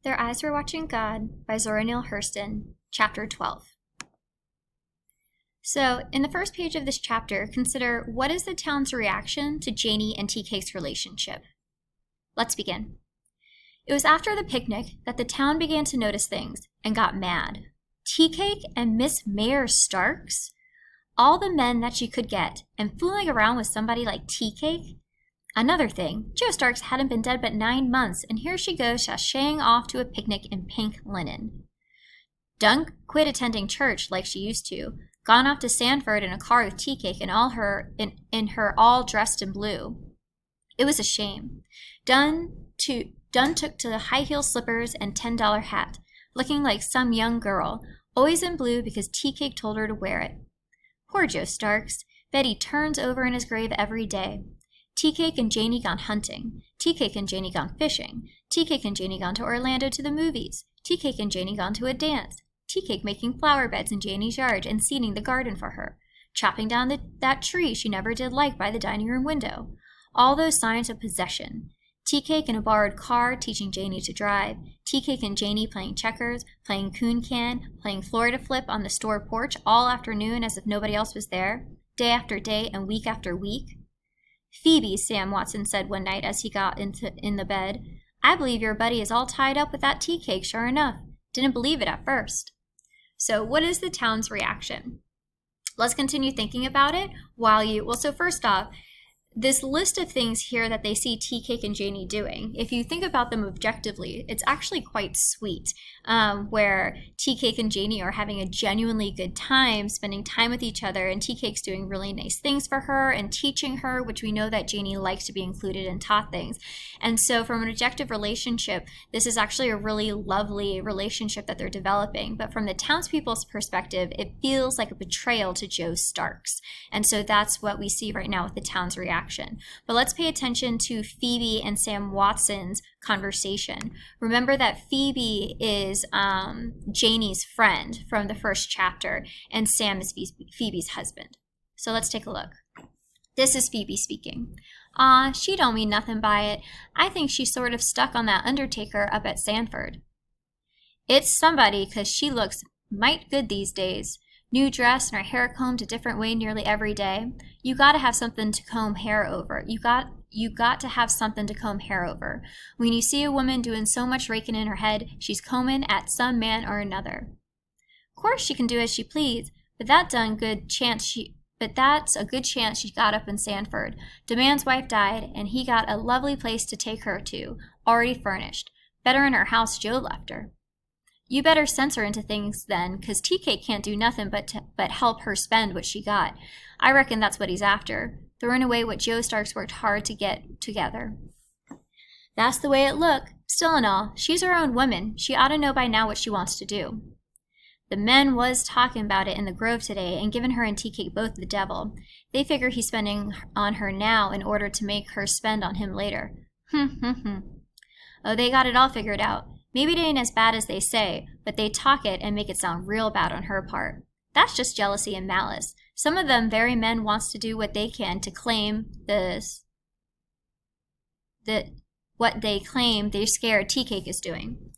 Their Eyes Were Watching God by Zora Neale Hurston, Chapter 12. So, in the first page of this chapter, consider what is the town's reaction to Janie and TK's relationship. Let's begin. It was after the picnic that the town began to notice things and got mad. Tea-Cake and Miss Mayor Starks? All the men that she could get, and fooling around with somebody like Tea-Cake? Another thing, Joe Starks hadn't been dead but 9 months, and here she goes sashaying off to a picnic in pink linen. Dunk quit attending church like she used to, gone off to Sanford in a car with Tea-Cake and all her in her all dressed in blue. It was a shame. Dunn took to the high-heel slippers and $10 hat, looking like some young girl, always in blue because Tea-Cake told her to wear it. Poor Joe Starks. Betty turns over in his grave every day. Tea-Cake and Janie gone hunting. Tea-Cake and Janie gone fishing. Tea-Cake and Janie gone to Orlando to the movies. Tea-Cake and Janie gone to a dance. Tea-Cake making flower beds in Janie's yard and seeding the garden for her. Chopping down that tree she never did like by the dining room window. All those signs of possession. Tea-Cake in a borrowed car teaching Janie to drive. Tea-Cake and Janie playing checkers, playing coon can, playing Florida flip on the store porch all afternoon as if nobody else was there. Day after day and week after week. "Phoebe," Sam Watson said one night as he got in the bed, "I believe your buddy is all tied up with that Tea-Cake, sure enough. Didn't believe it at first." So what is the town's reaction? Let's continue thinking about it so first off, this list of things here that they see Tea-Cake and Janie doing, if you think about them objectively, it's actually quite sweet, where Tea-Cake and Janie are having a genuinely good time, spending time with each other, and Tea-Cake's doing really nice things for her and teaching her, which we know that Janie likes to be included and taught things. And so from an objective relationship, this is actually a really lovely relationship that they're developing. But from the townspeople's perspective, it feels like a betrayal to Joe Starks. And so that's what we see right now with the town's reaction. But let's pay attention to Phoebe and Sam Watson's conversation. Remember that Phoebe is Janie's friend from the first chapter, and Sam is Phoebe's husband. So let's take a look. This is Phoebe speaking. "Aw, she don't mean nothing by it. I think she's sort of stuck on that undertaker up at Sanford. It's somebody, 'cause she looks might good these days. New dress and her hair combed a different way nearly every day. You got to have something to comb hair over. You got to have something to comb hair over. When you see a woman doing so much raking in her head, she's combing at some man or another. Course she can do as she please, but that's a good chance she got up in Sanford. The man's wife died, and he got a lovely place to take her to, already furnished. Better in her house Joe left her. You better sense her into things then, 'cause Tea-Cake can't do nothing but help her spend what she got. I reckon that's what he's after, throwing away what Joe Starks worked hard to get together. That's the way it look. Still and all, she's her own woman. She ought to know by now what she wants to do. The men was talking about it in the grove today and giving her and Tea-Cake both the devil. They figure he's spending on her now in order to make her spend on him later. Oh, they got it all figured out. Maybe it ain't as bad as they say, but they talk it and make it sound real bad on her part. That's just jealousy and malice. Some of them very men wants to do what they can to claim what they claim they're scared Tea-Cake is doing.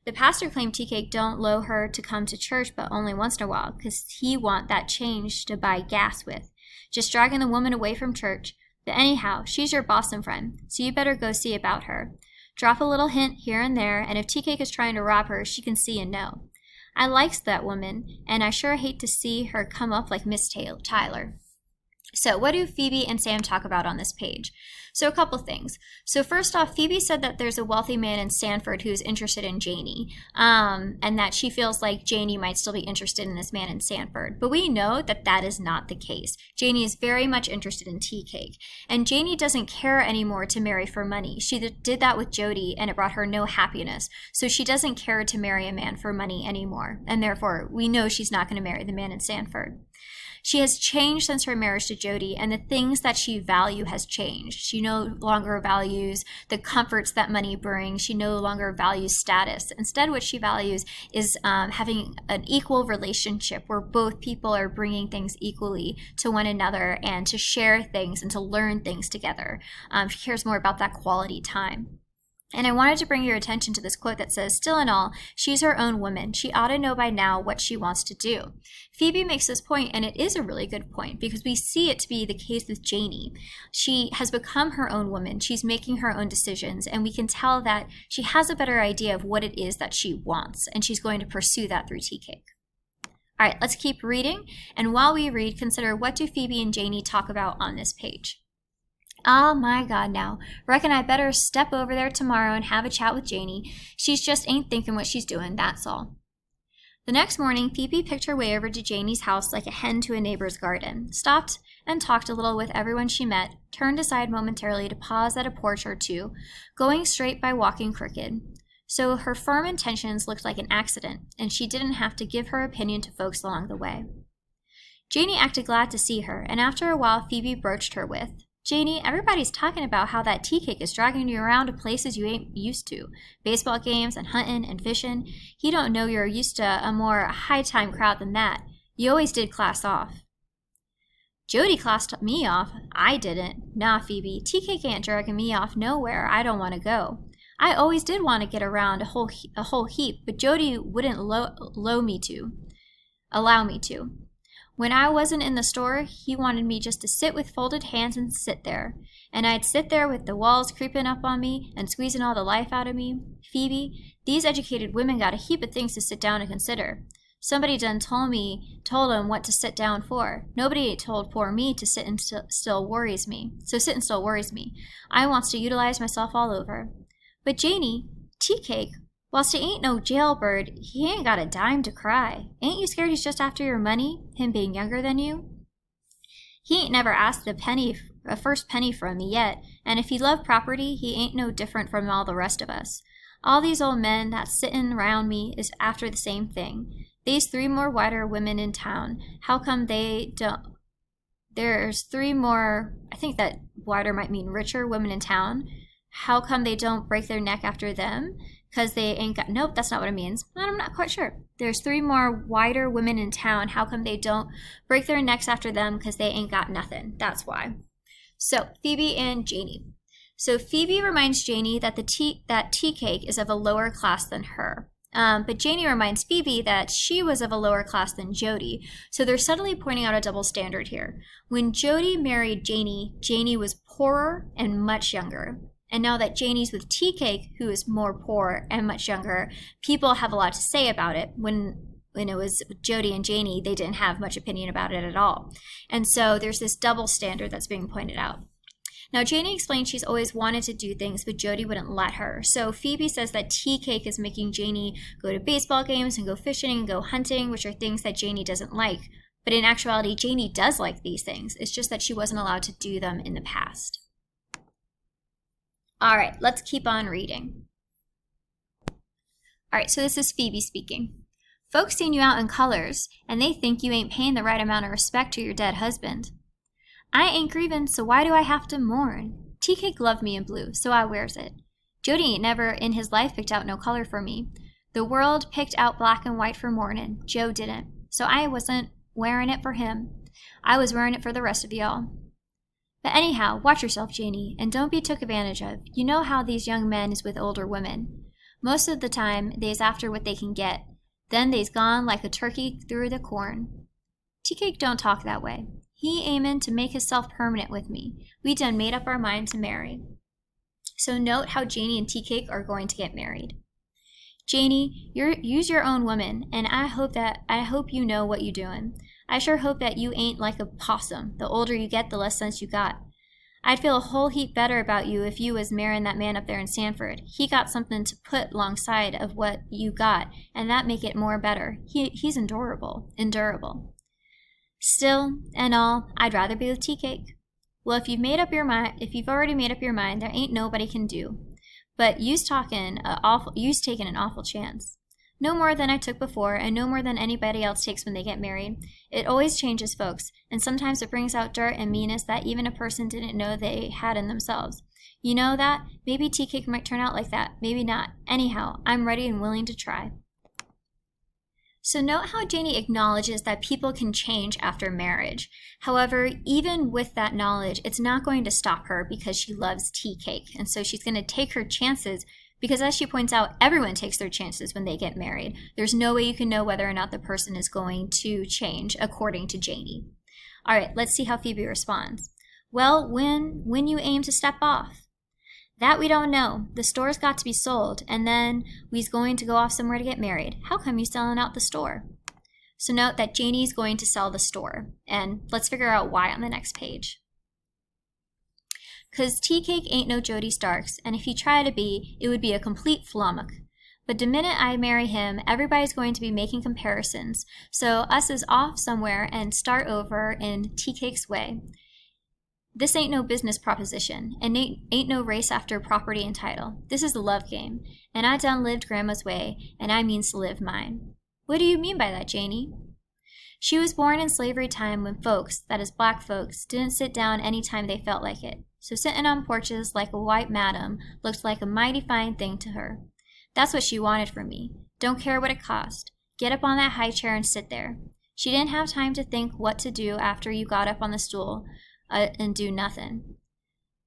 The pastor claimed Tea-Cake don't low her to come to church but only once in a while, 'cause he want that change to buy gas with. Just dragging the woman away from church. But anyhow, she's your Boston friend, so you better go see about her. Drop a little hint here and there, and if Tea-Cake is trying to rob her, she can see and know. I likes that woman, and I sure hate to see her come up like Miss Tyler." So what do Phoebe and Sam talk about on this page? So a couple things. So first off, Phoebe said that there's a wealthy man in Sanford who's interested in Janie, and that she feels like Janie might still be interested in this man in Sanford. But we know that that is not the case. Janie is very much interested in Tea-Cake. And Janie doesn't care anymore to marry for money. She did that with Jody, and it brought her no happiness. So she doesn't care to marry a man for money anymore. And therefore, we know she's not going to marry the man in Sanford. She has changed since her marriage to Jody, and the things that she values has changed. She no longer values the comforts that money brings. She no longer values status. Instead, what she values is having an equal relationship where both people are bringing things equally to one another and to share things and to learn things together. She cares more about that quality time. And I wanted to bring your attention to this quote that says, still in all, she's her own woman. She ought to know by now what she wants to do. Phoebe makes this point, and it is a really good point because we see it to be the case with Janie. She has become her own woman. She's making her own decisions, and we can tell that she has a better idea of what it is that she wants, and she's going to pursue that through tea cake. All right, let's keep reading. And while we read, consider what do Phoebe and Janie talk about on this page. Oh my God, now. Reckon I better step over there tomorrow and have a chat with Janie. She's just ain't thinking what she's doing, that's all. The next morning, Phoebe picked her way over to Janie's house like a hen to a neighbor's garden, stopped and talked a little with everyone she met, turned aside momentarily to pause at a porch or two, going straight by walking crooked. So her firm intentions looked like an accident, and she didn't have to give her opinion to folks along the way. Janie acted glad to see her, and after a while Phoebe broached her with, Janie, everybody's talking about how that tea cake is dragging you around to places you ain't used to. Baseball games and hunting and fishing. He don't know you're used to a more high-time crowd than that. You always did class off. Jody classed me off. I didn't. Nah, Phoebe, tea cake ain't dragging me off nowhere. I don't want to go. I always did want to get around a whole heap, but Jody wouldn't allow me to. When I wasn't in the store, he wanted me just to sit with folded hands and sit there. And I'd sit there with the walls creeping up on me and squeezing all the life out of me. Phoebe, these educated women got a heap of things to sit down and consider. Somebody done told them what to sit down for. Nobody told poor me to sit and still worries me. So sit and still worries me. I wants to utilize myself all over. But Janie, tea cake, whilst he ain't no jailbird, he ain't got a dime to cry. Ain't you scared he's just after your money, him being younger than you? He ain't never asked a first penny from me yet, and if he loved property, he ain't no different from all the rest of us. All these old men that's sittin' round me is after the same thing. They's 3 more whiter women in town. How come they don't? There's 3 more, I think that whiter might mean richer women in town. How come they don't break their neck after them? Because they ain't got, nope, that's not what it means. I'm not quite sure. There's 3 more whiter women in town. How come they don't break their necks after them? Because they ain't got nothing. That's why. So, Phoebe and Janie. So, Phoebe reminds Janie that tea cake is of a lower class than her. But Janie reminds Phoebe that she was of a lower class than Jody. So, they're subtly pointing out a double standard here. When Jody married Janie, Janie was poorer and much younger. And now that Janie's with tea cake, who is more poor and much younger, people have a lot to say about it. When it was Jody and Janie, they didn't have much opinion about it at all. And so there's this double standard that's being pointed out. Now, Janie explains she's always wanted to do things, but Jody wouldn't let her. So Phoebe says that tea cake is making Janie go to baseball games and go fishing and go hunting, which are things that Janie doesn't like. But in actuality, Janie does like these things. It's just that she wasn't allowed to do them in the past. All right, let's keep on reading. All right, so this is Phoebe speaking. Folks seen you out in colors, and they think you ain't paying the right amount of respect to your dead husband. I ain't grieving, so why do I have to mourn? Tea cake loved me in blue, so I wears it. Jody ain't never in his life picked out no color for me. The world picked out black and white for mourning. Joe didn't, so I wasn't wearing it for him. I was wearing it for the rest of y'all. But anyhow, watch yourself, Janie, and don't be took advantage of. You know how these young men is with older women. Most of the time, they's after what they can get. Then they's gone like a turkey through the corn. Tea cake don't talk that way. He aimin' to make hisself permanent with me. We done made up our mind to marry. So note how Janie and tea cake are going to get married. Janie, you's your own woman, and I hope you know what you doing. I sure hope that you ain't like a possum. The older you get, the less sense you got. I'd feel a whole heap better about you if you was marrying that man up there in Sanford. He got something to put alongside of what you got, and that make it more better. He's endurable. Still and all, I'd rather be with tea cake. Well, if you've already made up your mind, there ain't nobody can do. But you's taking an awful chance. No more than I took before, and no more than anybody else takes when they get married. It always changes folks, and sometimes it brings out dirt and meanness that even a person didn't know they had in themselves. You know that? Maybe tea cake might turn out like that, maybe not. Anyhow, I'm ready and willing to try. So note how Janie acknowledges that people can change after marriage. However, even with that knowledge, it's not going to stop her because she loves tea cake, and so she's going to take her chances Because as she points out, everyone takes their chances when they get married. There's no way you can know whether or not the person is going to change, according to Janie. All right, let's see how Phoebe responds. Well, when you aim to step off? That we don't know. The store's got to be sold, and then we's going to go off somewhere to get married. How come you selling out the store? So note that Janie's going to sell the store, and let's figure out why on the next page. Cause tea-cake ain't no Jody Starks, and if he tried to be, it would be a complete flummock. But the minute I marry him, everybody's going to be making comparisons, so us is off somewhere and start over in tea-cake's way. This ain't no business proposition, and ain't no race after property and title. This is a love game, and I done lived Grandma's way, and I means to live mine. What do you mean by that, Janie? She was born in slavery time when folks, that is black folks, didn't sit down any time they felt like it. So sitting on porches like a white madam looked like a mighty fine thing to her. That's what she wanted from me. Don't care what it cost. Get up on that high chair and sit there. She didn't have time to think what to do after you got up on the stool and do nothing.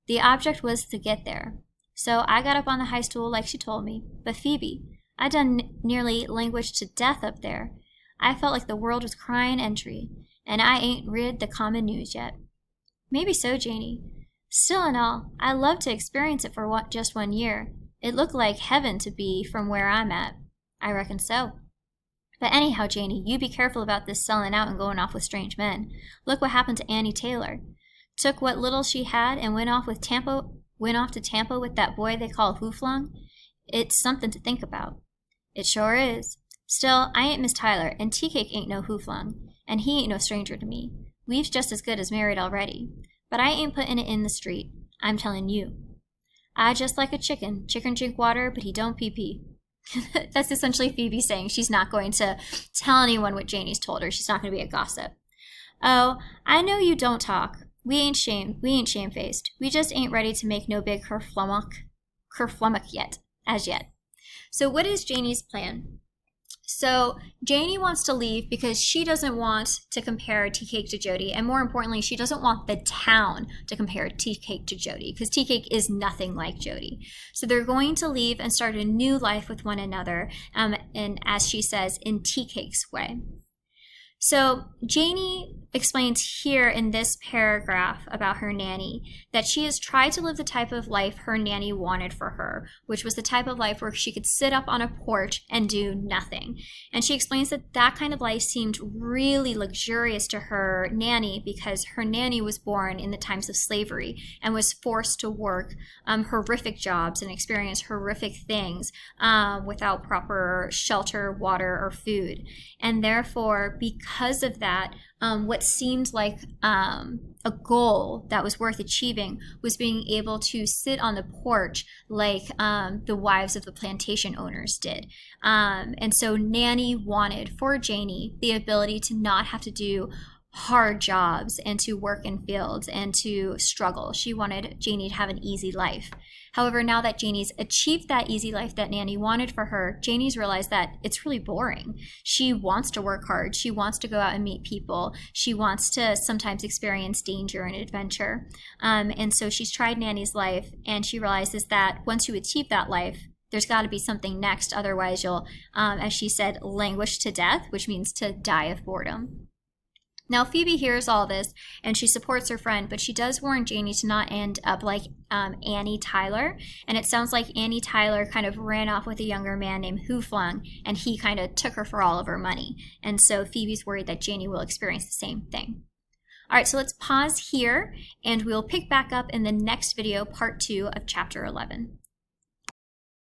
The object was to get there. So I got up on the high stool like she told me. But Phoebe, I done nearly languished to death up there. I felt like the world was crying entry, and I ain't read the common news yet. Maybe so, Janie. Still and all, I love to experience it for just 1 year. It looked like heaven to be from where I'm at. I reckon so. But anyhow, Janie, you be careful about this selling out and going off with strange men. Look what happened to Annie Taylor. Took what little she had and went off to Tampa with that boy they call Hooflung. It's something to think about. It sure is. Still, I ain't Miss Tyler, and Tea-Cake ain't no Hooflung, and he ain't no stranger to me. We've just as good as married already. But I ain't putting it in the street. I'm telling you. I just like a chicken. Chicken drink water, but he don't pee-pee. That's essentially Phoebe saying she's not going to tell anyone what Janie's told her. She's not going to be a gossip. Oh, I know you don't talk. We ain't shamefaced. We just ain't ready to make no big kerflummock yet, as yet. So what is Janie's plan? So Janie wants to leave because she doesn't want to compare Tea-Cake to Jody, and more importantly, she doesn't want the town to compare Tea-Cake to Jody, because Tea-Cake is nothing like Jody. So they're going to leave and start a new life with one another, and as she says, in Tea-Cake's way. So Janie explains here in this paragraph about her nanny that she has tried to live the type of life her nanny wanted for her, which was the type of life where she could sit up on a porch and do nothing. And she explains that that kind of life seemed really luxurious to her nanny because her nanny was born in the times of slavery and was forced to work horrific jobs and experience horrific things without proper shelter, water, or food. And therefore, because of that, what seemed like a goal that was worth achieving was being able to sit on the porch like the wives of the plantation owners did. And so Nanny wanted for Janie the ability to not have to do hard jobs and to work in fields and to struggle. She wanted Janie to have an easy life. However, now that Janie's achieved that easy life that Nanny wanted for her, Janie's realized that it's really boring. She wants to work hard. She wants to go out and meet people. She wants to sometimes experience danger and adventure. And so she's tried Nanny's life, and she realizes that once you achieve that life, there's got to be something next. Otherwise, you'll, as she said, languish to death, which means to die of boredom. Now, Phoebe hears all this, and she supports her friend, but she does warn Janie to not end up like Annie Tyler. And it sounds like Annie Tyler kind of ran off with a younger man named Hooflung, and he kind of took her for all of her money. And so Phoebe's worried that Janie will experience the same thing. All right, so let's pause here, and we'll pick back up in the next video, part 2 of Chapter 11.